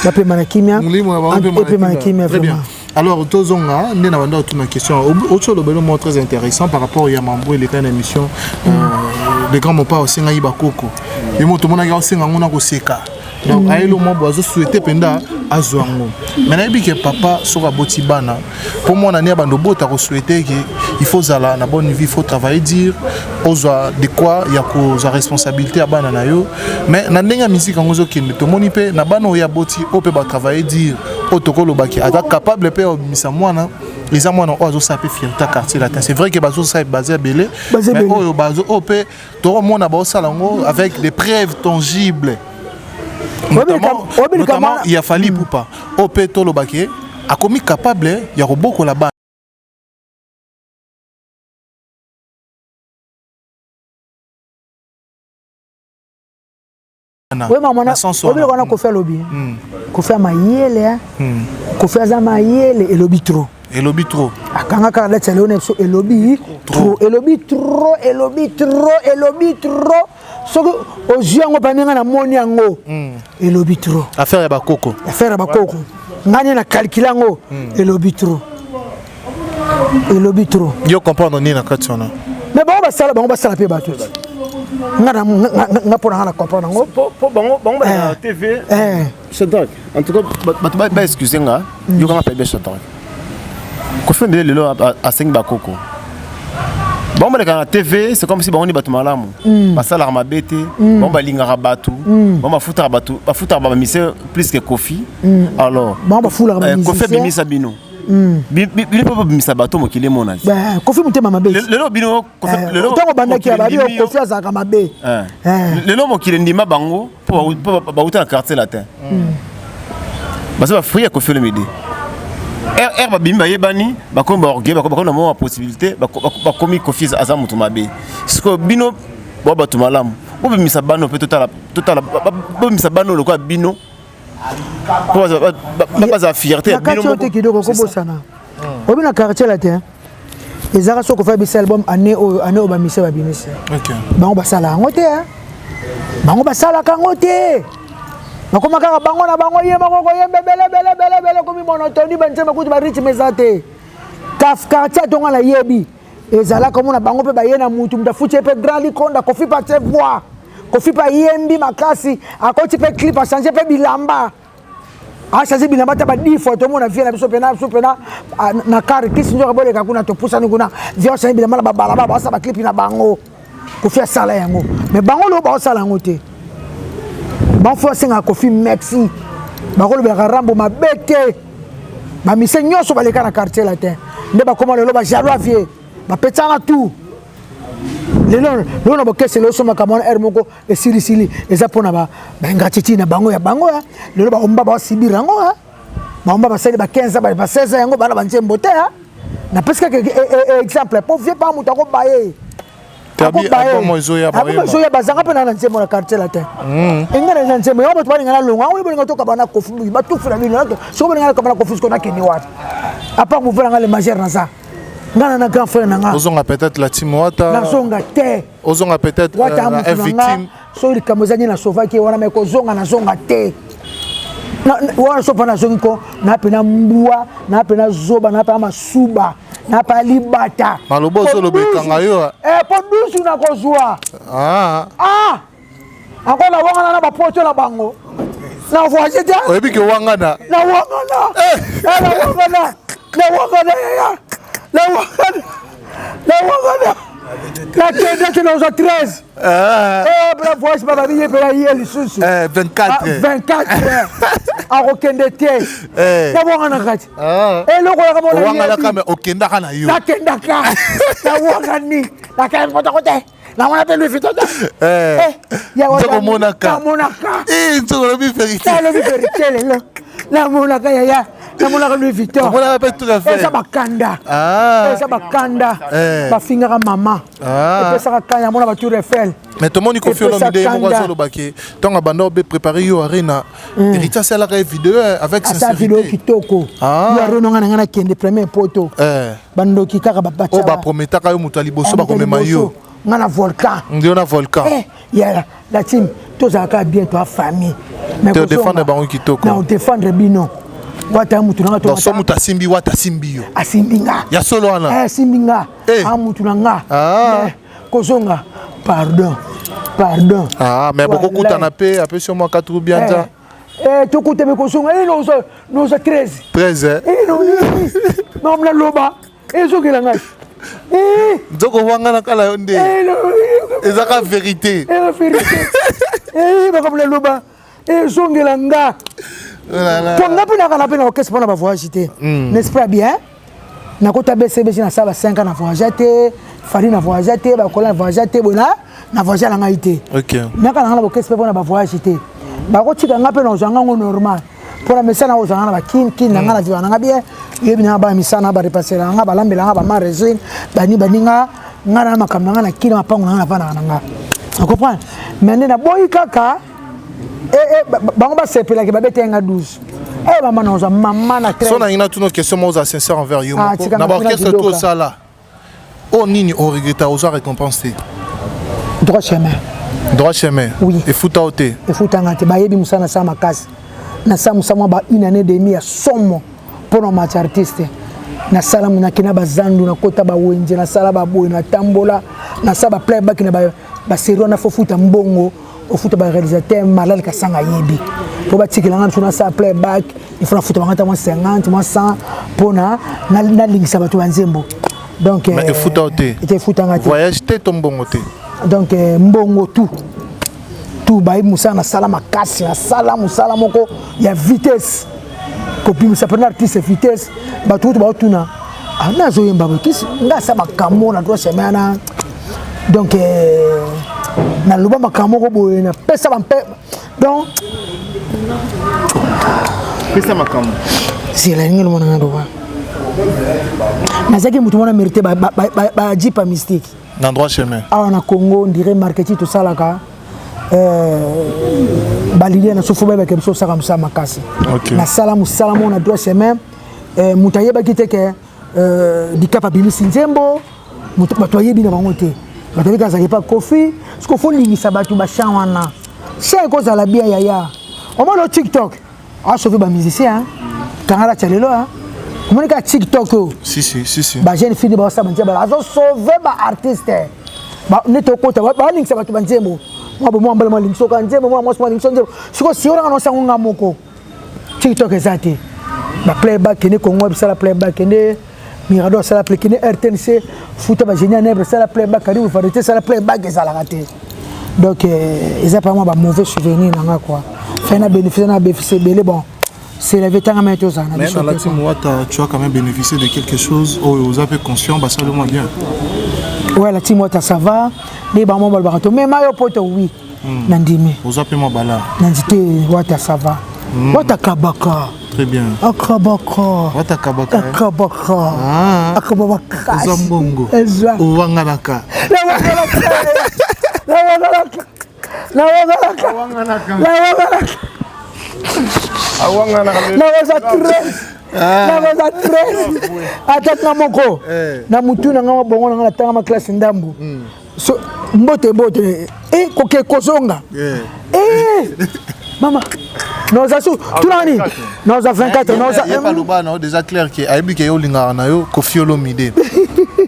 bape manakimia très bien. Alors, Tozonga, nous avons une question. Autre chose très intéressant par rapport à Yamambo et les cas d'émission. Les grands pas aussi na ibakoko. Et moi tout le monde a aussi ngona ko seka. Donc aïe le moi bozo souhaiter penda azwango. Maintenant bi que papa sera botibana. Pour moi na bando bota ko souhaiter que il faut zala na bonne vie, il faut travailler dire oza de quoi ya ko za responsabilité abana na yo. Mais na ndenga musique ngozo kende to moni pe na bana ya boti o pe ba travailler dire otokolo baki ata capable pe obimisa mwana. Les amants ont aussi sapé fierté quartier latin. C'est vrai que bazo ça est basé à Belé, mais oh bazo op tout le monde a bossé avec des preuves tangibles. Notamment il a fallu pour pas op tout le baquet a commis capable il y a beaucoup là-bas. Oui maman on a ko faire lobby. Ko faire mayele ko faire za mayele et lobby trop. Et lobby trop. Akanga ka la tshele one so et lobby trop et lobby trop et lobby trop et lobby trop so o jiango banenga na moni yango et lobby trop. Affaire ya bakoko. Affaire ya bakoko. Ngani na calculango et lobby trop. Et lobby trop. Yo comprendre ni na katsona. Mais bon ba sala pe ba tout. Nga pona na comprendre ngo po bango na TV. Chantal. En tout cas ba excusez nga. Yo quand appelle Chantal. Kofi ndele lelo a 5 bakoko. Bon ba na TV, c'est comme si bango ni batu malamu. Basala mabete, bon ba lingara batu, bon ba futa batu, ba futa ba mise plus que Kofi. Alors, bon ba fula ba mise. Kofi bimisa bino. Bino papa bimisa bato mokile monazi. Ba Kofi mutema mabe. Lelo bino Kofi lelo. Tango bandaki ba bio Kofi azaka mabe. Lelo mokile ndima bango po ba uta na quartier latin. Basa ba free Kofi le midi. Ba bimba yebani ba ko ba orgue ba ko na mo possibilité ba komi Kofi aza mutu mabe. Siko bino bo ba tumalamu. Bo bimisa bano pe total bo bimisa bano lo ko bino. Pas à fierté bino mo ko bosana. Obi na quartier latin. Ezara soko fa bis album année o ba mise ba binisa. OK. Bango basala ngote hein. Bango basala kangote. Nakoma kaka bango na bango ye makoko ye bele komi monotoni banzema kuti ba rich mezate. Kaf quartier tonga la yebi. Ezala comme na bango pe ba ye na mutu mtafuche pe grand likonda Kofi pa te voix. Kofi pa yembi makasi akoti pe clip a changer pe bilamba. A changer bilamba ta ba di photo mo na vie na biso pena na car kisi njo ka boleka kuna to pusa ni kuna vio changer bilamba ba balaba ba sa ba clip na bango. Kofi sala yango. Mais bango lo ba sala yango te. Bon faut singa Kofi merci. Ba ko le rambo mabete. Ba mise nyoso ba leka na quartier latin. Ne ba comment le ba jalo vie. Ba petanga tout. Lelo na bokese lo soma kamona moko e sili eza pona ba ngratiti na bango ya lelo ba omba ba sibirango ha ba omba ba seli ba 15 ba 16 yango bana ba nzembo te ha na parce que exemple pour vieux pas muta ko baye tabi abo zoya bazanga pena na nzembo na quartier latin engana na nzembo yo bato balinga na longa o bolinga to ka bana Kofi ba tout fera bino so bolinga ka bana Kofi ko na keni wat apa mo vola ngale majeur na ça. Na grand frère nanga. Ozonga peut-être la Timouata. Na zonga te. Ozonga peut-être la victime. So il kamozani na Slovaki wana meko zonga na zonga te. Na wana so pana zongi ko na pena mbua, na pena zoba, na pena masuba, na pa libata. Malobo zo lo bekanga yo. Po dusu na kozwa. encore na wanga na ba poto la bango na voyage te oyebi ke wanga na na wanga la kende que nous a 13 la voice baba biye pela yeli susu 24 akokende te na wanga na kati eloko ya kamona wanga na kame okendaka na yo nakendaka na wanga ni nakaya mpota kote na wana pe Louis Vuitton ya wana monaka nzoko lobi vérité lelo na monaka ya na monaka Louis Vuitton on pas tout à fait ça bakanda bafingaka mama epesaka kanya mona bature Eiffel mais tout le monde confie l'homme idée mon voisin le baquet tant à bando be préparer yo arena hérita c'est la vidéo avec sincérité vidéo kitoko yo arena ngana kende premier poto bando kikaka babacha ba prometaka yo mutu aliboso ba komema yo ngana volcan ndio na volcan ya la team tozaka bien toi famille mais te défendre bango kitoko na défendre bino wata mutu nanga to so mutu asimbi wata simbi yo asimbinga ya solo ana simbinga mutu nanga kozonga pardon mais beaucoup kutana pe après sur moi 4 bien ça tokuta be kozonga nous 13 non la loba ezokela ngai nzoko wanga na kala yonde ezaka vérité bakamla loba ezongela nga ponga pina kana pina okese pona ba voyage te n'est-ce pas bien nakota BCB na saba 5 ans na voyage te fali na voyage te ba kola voyage te bona na voyage la ngai te OK naka na okese pona ba voyage te ba ko tika nga pe na ozanga ngo normal pona mesana ozanga na ba kin na nga na viwa na nga bien yebi na ba misana ba repasser nga ba lambela nga ba marezine bani baninga nga na makamna nga na kina mapango na pa na nga tu comprends maintenant na boy kaka bango ba sepela ke ba betenga 12 maman na maman na 13 so na ina tuno question moi sincère envers yo na ba orchestre tout ça là oh nini on regrette aux récompenser droit chemin oui et futa oté et futa ngate ba yebi musana sama kasi na samu ba une année demi ya somo pour nos match artiste na sala muna kina bazandu na kota ba wenje na sala ba boy na tambola na saba playback na ba sero na fofuta mbongo ofuta ba réalisateur malal kasanga yebi pour ba tikilanga tuna sa playback il faut futa bangata mo 50 mo 100 pona na lingisa batu banzembo donc mais futa oté était futa ngate voyage té tombongo té donc mbongo tout ba musa na sala makasi na sala musala moko ya vitesse copie ça prend artiste vitesse ba tout ba tuna na zo yemba kisi nga sa makamo na droit chemin donc na luba makamo ko boye na pesa ba donc pesa makamo si la ngelo mona ndo ba na zaki mutu mona mérité ba jipa mystique dans droit chemin na Congo on dirait marketing tout ça là ka balilier na sofuba ba kebiso saka musa makasi na salamu na droit chemin mutayeba kiteke di capability sinzembo mutu batoye bina bango te batoye kaza pas kofi ce faut lingisa batu ba chawana c'est cause la bien yaya au moins le TikTok sauver ba musicien kangala chalelo comment ka TikTok si ba jeune fille ba sa bantia ba azo sauver ba artiste ba neto kota ba lingisa batu banzembo moi mbala moi lingso ka nzembo moi moi lingso nzembo siko siora no sango ngamoko TikTok ezati ba playback ne Congo bisala playback ne Mirador sala playback ne RTNC futa ba génial nebre sala playback kadi vous farete sala playback ezala raté donc ils pas moi ba mauvais souvenir nanga quoi fait na bénéficier belé bon c'est la vétérane mais tout ça mais dans la team tu as quand même bénéficié de quelque chose aux avez conscient bah ça le moins bien ouais la team ça va les ba mo barato mais mayo poto oui nandimi aux avez moi bala nandité wata ça va wata kabaka très bien akabaka wata kabaka akabaka zambongo uwanganaka ataka moko na mutu na ngama bongo na tanga ma classe ndambu so mbote koke kozonga mama nous a tout nous a 24 nous a pas le bas non déjà clair que aibi ke yo linga na yo kofiolo mide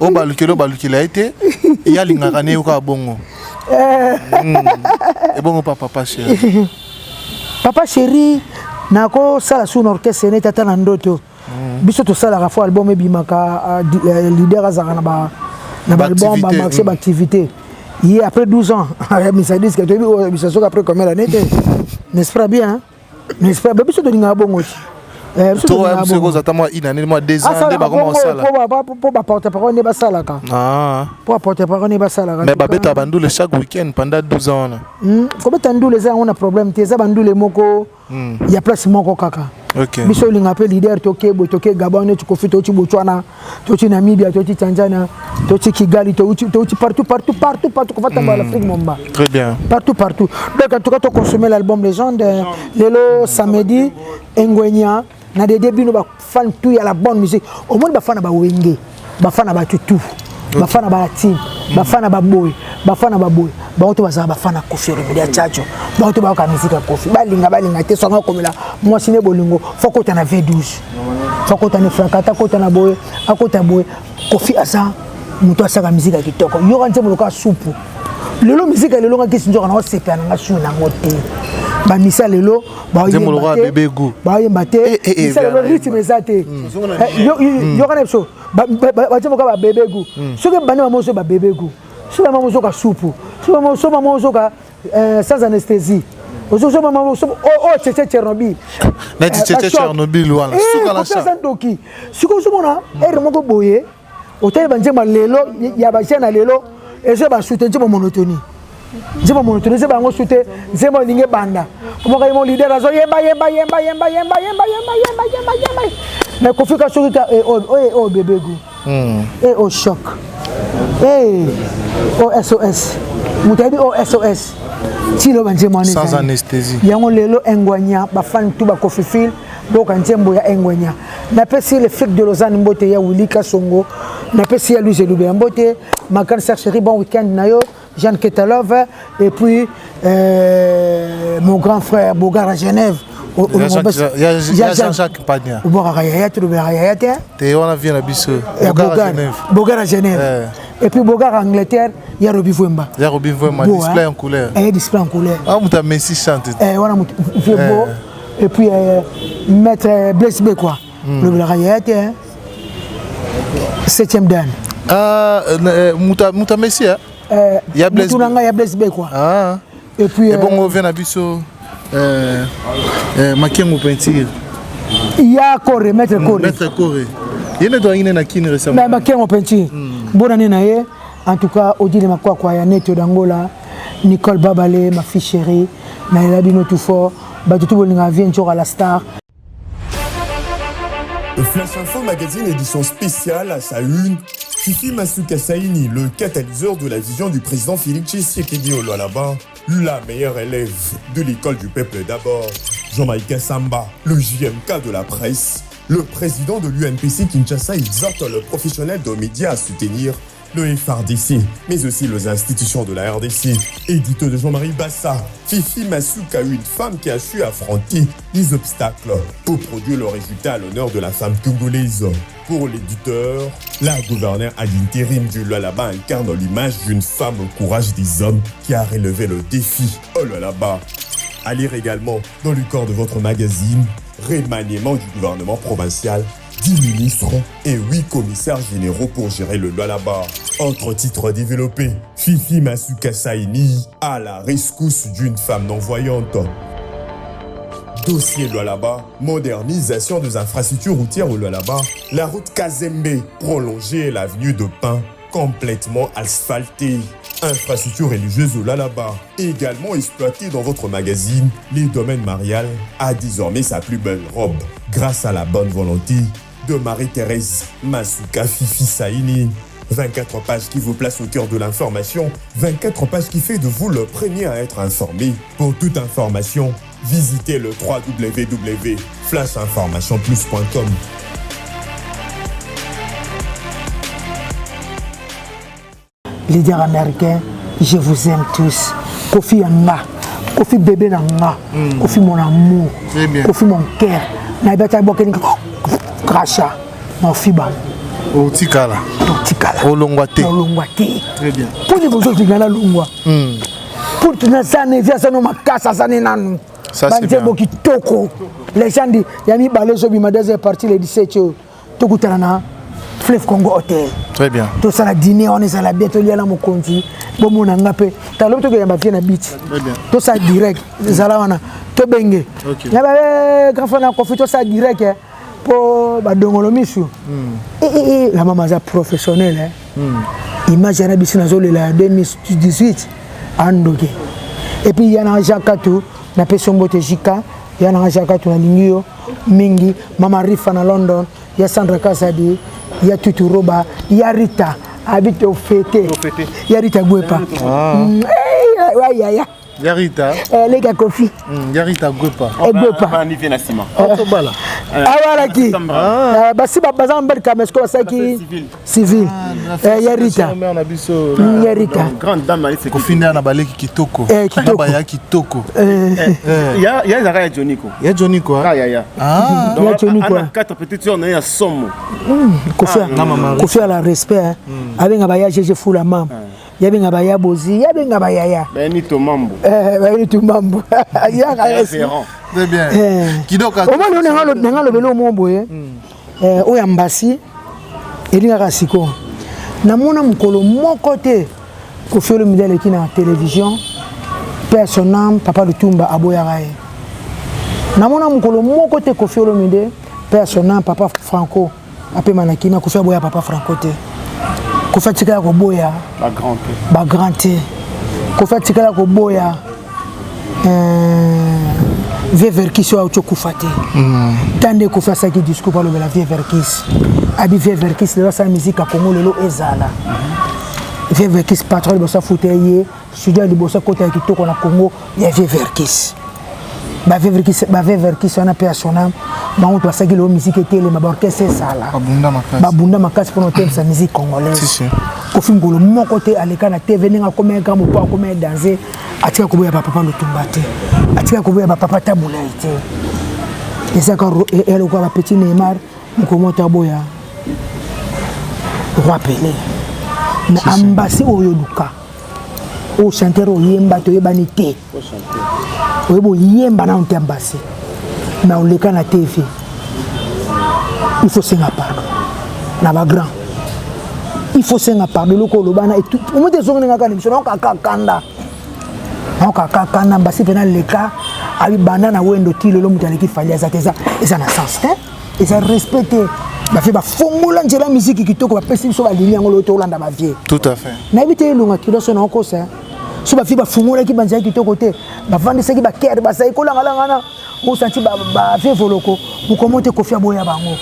o balukelo balukela été ya linga kana yo ka bongo Et bon, papa chéri. Papa chéri, nako sala sous orchestre ne tata na ndoto. Biso to sala fois album ebimaka leader azaka na ba album ba maxi activité. Hier après 12 ans, ça dit que tu biso so après combien d'années n'est-ce pas bien? N'est-ce pas biso to dinga bongo. Toi MC Rose attends-moi une année moi 2 ans de ba comment ça là. Pour porter parole ne ba sala ka. Pour porter parole ne ba sala ka. Mais ba beta bandoule chaque week-end pendant 12 ans là. Comme bandoule ça on a problème tes bandoule moko. Il y a place moko kaka. OK. Biso linga pe leader toke Gabon tu kofi to Botswana, to Namibia, to Tanzania, to Kigali, to partout ko fata ba l'Afrique momba. Très bien. Partout. Donc en tout cas tu consommer l'album Légende lelo samedi Ngwenya na de début no ba fan tout ya la bonne musique. Au monde ba fan ba wenge, ba fan ba tutu, ba fan ba team, ba fan ba boy, ba fan ba boy. Ba oto ba za ba fan Kofi Olomide Chacho. Ba oto ba ka musique Kofi. Ba linga te songa comme là. Moi sine bolingo, faut que tu na V12. Faut que tu na frankata ko tu na boy, akota boy. Kofi asa muto asa ka musique kitoko. Yo kan te moloka soupu. Lelo musique lelo nga kisi njoka na sepa na shu na ngote. Ba misa lelo ba yemba bébé go. Ba yemba te. Misa lelo rythme ezate. Yo kana so ba temo ka ba bébé go. So ke bani mamoso ba bébé go. So ba mamoso ka soupu. So ba mamoso ka sans anesthésie. Ozo mamoso tchétché Tchernobyl. Na tchétché Tchernobyl wala. Suka la cha. Doki. Suko mona moko boye. Hôtel banjema lelo ya ba chena lelo. Et je vais soutenir mon monotonie. Je vais monotonie, je vais soutenir, je vais linger banda. Comment que mon leader a dit yemba. Mais Kofi ka soutenir oh bébé go. Oh choc. Oh SOS. Mutabi oh SOS. Si le banjema sans anesthésie. Yango lelo Ngwenya ba fan tout ba Kofi Fil. Donc en tiembo ya Ngwenya. Na pesi le flic de Lausanne mbote ya Wilika Songo. Na pesi ya Louis Eloube mbote. Makan chercherie bon week-end nayo. Jeanne Ketalov et puis mon grand frère Bogar à Genève. Il y a Jean-Jacques Pagna. Bogar à Yaya, tu le verras à Yaya. Et on a vu la bisse. Bogar à Genève. Et puis Bogar à Angleterre, il y a Roby Vouemba. Il y a Roby Vouemba, display en couleur. Et display en couleur. Ah, on t'a Messi chante. Et puis Maître Blaise B quoi. Le verras à Yaya. 7e dan. Ah, Mouta Messi, hein? Il y a Blaise B quoi. Ah. Et puis. Et bon, on vient à Bisso. Makiengo peinture. Il y a Corée, Maître Corée. Maître Corée. Il y a des gens qui ne ressemblent pas. Makiengo peinture. Bonne année, naïe. En tout cas, Odile Makwa, Yaneto d'Angola, Nicole Babale, ma fille chérie, Naïla Bino tout fort, Batutu Bolinga vient à la star. Flash Info Magazine édition spéciale à sa une. Fifi Masuka Saini, le catalyseur de la vision du président Félix Tshisekedi au Lualaba, la meilleure élève de l'école du peuple d'abord. Jean-Maïka Samba, le JMK de la presse. Le président de l'UNPC Kinshasa exhorte le professionnel de médias à soutenir le FRDC, mais aussi les institutions de la RDC. Édito de Jean-Marie Bassa, Fifi Masuka, une femme qui a su affronter les obstacles pour produire le résultat à l'honneur de la femme congolaise. Pour l'éditeur, la gouverneure à l'intérim du Lualaba incarne l'image d'une femme au courage des hommes qui a relevé le défi au Lualaba. À lire également dans le corps de votre magazine, remaniement du gouvernement provincial, 10 ministres et 8 commissaires généraux pour gérer le Lualaba. Autre titre développé, Fifi Masuka Saini à la rescousse d'une femme non-voyante. Dossier Lualaba, modernisation des infrastructures routières au Lualaba, la route Kazembe prolongée l'avenue de Pin complètement asphaltée. Infrastructure religieuse au Lualaba, également exploitée dans votre magazine, les domaines mariales a désormais sa plus belle robe grâce à la bonne volonté de Marie-Thérèse Masuka Fifi Saini. 24 pages qui vous placent au cœur de l'information, 24 pages qui fait de vous le premier à être informé. Pour toute information, visitez le www.flashinformationplus.com. Leader américain, je vous aime tous. Kofi Anga, Kofi bébé Nanga, Kofi mon amour, Kofi mon cœur. Naibata Bokeni Kracha, mon fiba. Au Tikala. Au Longwate. Au Longwate. Très bien. Pour les besoins de la Longwa. Pour que nous ayons ma casse à Sanenanu. Ça c'est bien. Les gens disent, il y a mis balai sur ma deuxième partie le 17 jours. Tout le temps, Fleuve Congo Hotel. Très bien. Tout ça, la dîner, on est à la bientôt, il y a là mon conti. Bon, mon angapé. T'as l'autre qui a ma fille à beach. Très bien. Tout ça direct. Zalawana. Tout bengue. Il y a grand frère, on fait tout ça direct. Pour Dongolomisu. La maman est professionnelle. Image à Bissina Zole la 2018. Andoke. Et puis il y a un Jakatou, na Pesombo Tejika, il y a un Jakatou na Lingio, Mingi, Mama Rifa na London, il y a Sandra Kasadi, il y a Tutu Roba, il y a Rita, habite au fêté. Il y a Rita Gwepa. Yarita. Les gars Kofi. Yarita Gwepa. Gwepa. Ni vient à Sima. Otobala. Voilà qui. Basi bazan ber kamesko saki civil. Yarita. Yarita. Grande dame c'est Kofinda na baleki kitoko. Kitoko. Baya kitoko. Il y a Zara et Johnny ko. Il y a Johnny ko. Ah ya. Ah. Il y a Johnny ko. 4 petites sœurs na somme. Kofi à la respect. Avec abaya jeje fula mam. Yabe ngabaya bozi, yabe ngabaya ya. Beni to mambo. Beni to mambo. Ya ka très bien. Kidoka. O mwana ngalo belo mombo o ya mbasi. Elinga ka siko. Na mona mukolo moko te ko felo midele ki na télévision. Personnam papa Lutumba aboya gae. Na mona mukolo moko te ko felo midele personnam papa Franco ape manaki na ko felo boya papa Franco te. Ko fatika ko boya ba grande ko fatika ko boya Veverkis wa ucho kufate tande ko fa saki discours par le la Veverkis abi Veverkis le sa musique a Congo lelo ezala Veverkis patron de sa fauteuil studio de bossa côté kitoko na Congo ya Veverkis ba Veverkis on a personnel ba on doit saki le musique télé ma orchestre ezala babunda makasi pour notre sa musique congolaise ko fingolo mon côté aleka na TV ninga comme un gambo pas comme danser atika ko boya papa Lutumba te atika ko boya papa Tabula te et ça quand elle ko ba petit Neymar ko monta boya rappeler na ambasi oyo luka o chanteur o yemba to yebani te o bo yemba na onte ambasi na oleka na TV il faut se pardon na ba grand il faut se pardon loko lobana et tout au moins des gens nga kana mission ka kanda kanda mbasi pena leka abi banda na wendo tilo lo mutale ki fali za teza eza na sens te eza respecter ba fait ba fongola njela musique kitoko ba pesi so ba ligne ngolo to landa ba vie tout à fait na bité longa kilo so na kosa so ba fi ba fongola ki banza kitoko te ba vande seki ba kere ba sai kolanga langa o santi ba fe voloko mu komote Koffi aboya bango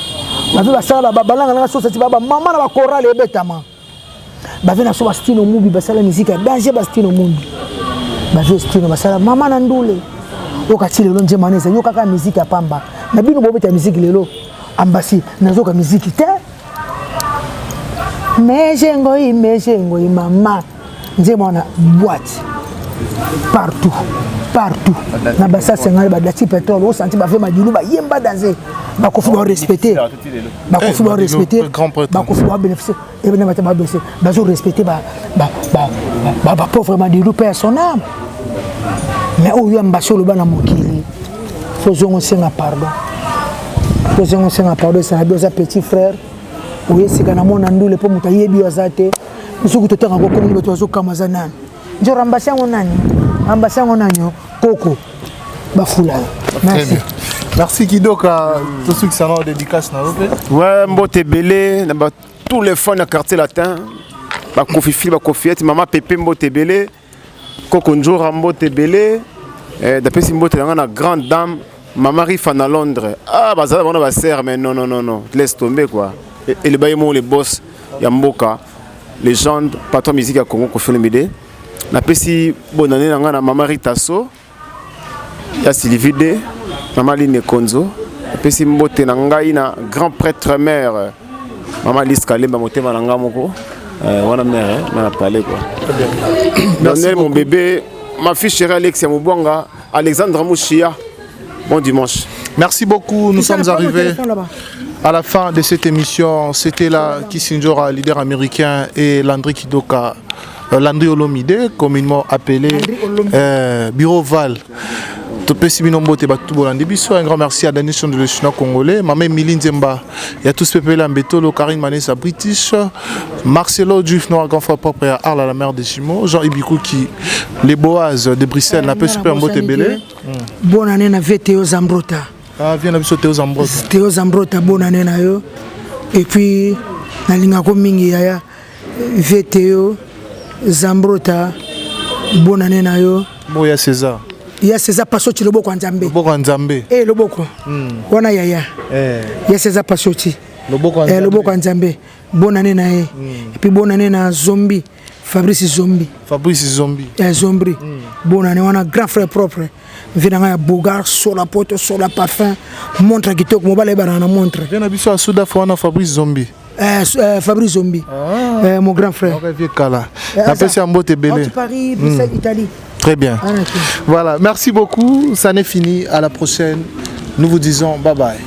ba fi ba sala ba balanga langa so santi ba mama na ba chorale ebetama ba fi na so ba stino mubi ba sala musique danger ba stino mubi ba fi stino ba sala mama na ndule o katile lo njema neza yo kaka musique apamba na bino bobeta musique lelo ambasi nazoka musique te mejengo mama njema na boîte partout na basa sengali ba dati pétrole o senti ba fait madilu ba yemba danser ba Koffi ba respecter ba Koffi ba bénéficier et bien ba baisser ba zo respecter ba pauvre madilu personnel mais o yamba solo bana mokili faisons un pardon ça a petit frère oui c'est kana mona ndule po mutayebi wazate musuku totanga ko komuni bato bazokama zanani njora ambasango nani koko bafula merci Kidoka tout ce qui ça va dédicace na rope ouais mbote belé na tous les fans na quartier latin ba Kofi ba Kofiette mama Pepe mbote belé koko njora mbote belé d'après si mbote na grande dame Maman Rifa à Londres. Ah, bah ça va faire, mais non. Laisse tomber quoi. Et le baillement, les boss, Yamboka, légende, patron musique à Congo, Koffi Olomide. La pessi, bonne année, Maman Rita So. Ya Sylvide, Maman Line Konzo. La pessi, Mbote Nangaïna, grand prêtre mère. Maman Lise Kalemba, Moté Malanga Moko. Wana mère, on a parlé quoi. Donnez mon bébé, ma fille chérie Alexia Moubwanga, Alexandre Mouchia. Bon dimanche. Merci beaucoup, nous sommes arrivés À la fin de cette émission, c'était là Kissinger, leader américain, et Landry Kidoka, Landry Olomide, communément appelé Bureau Val. Un grand merci à Daniel de le Chinois congolais, Maman Milin Zemba, il y a tous ces peuples là, Betolo, Karine Manessa British, Marcelo Duf, notre grand frère propre à Arles, la mère des Chimos, Jean Ibikou qui, les Boaz de Bruxelles, n'a pas super beau belé. Bonne année à Théo Zambrota. Ah, viens à Théo Zambrota. Théo Zambrota, bonne année à eux. Et puis, na Lingako Mingi Yaya, Théo Zambrota, bonne année à eux. Bon, il y a César. Il y a César Passoti, le Boko Nzambe. Le Boko Nzambe. Eh, le Boko. Wana Yaya. Il y a César Passoti. Le Boko Nzambe. Le Boko Nzambe. Bonne année na et puis bonne année na Zombie. Fabrice Zombie. Fabrice Zombie. Zombie. Bonne année, on a grand frère propre. Venanga Bogar, sur la porte, sur la parfum. Montre qui toque, mobile barana montre. Viens à Bissau à Souda, Fouana Fabrice Zombie. Fabrice Zombie. Mon grand frère. Paris, Bruxelles, Italie. Très bien. Voilà, merci beaucoup. Ça n'est fini. À la prochaine. Nous vous disons bye bye.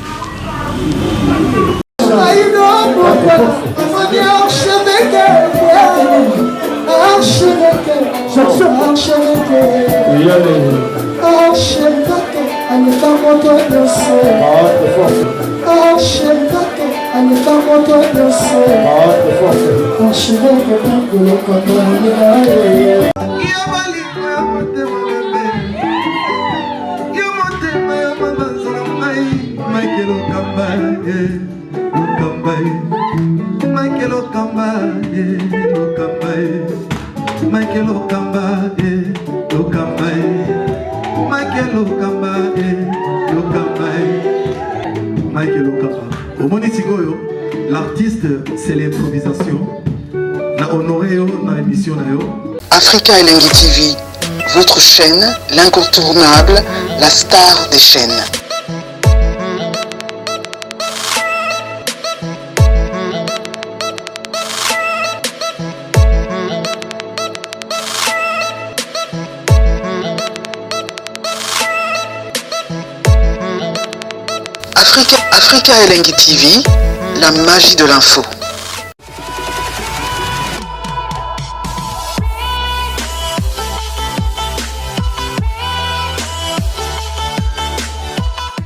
L'artiste, c'est l'improvisation. La honoré dans l'émission. Africa Elengi TV, votre chaîne, l'incontournable, la star des chaînes. Africa Elengi TV, la magie de l'info.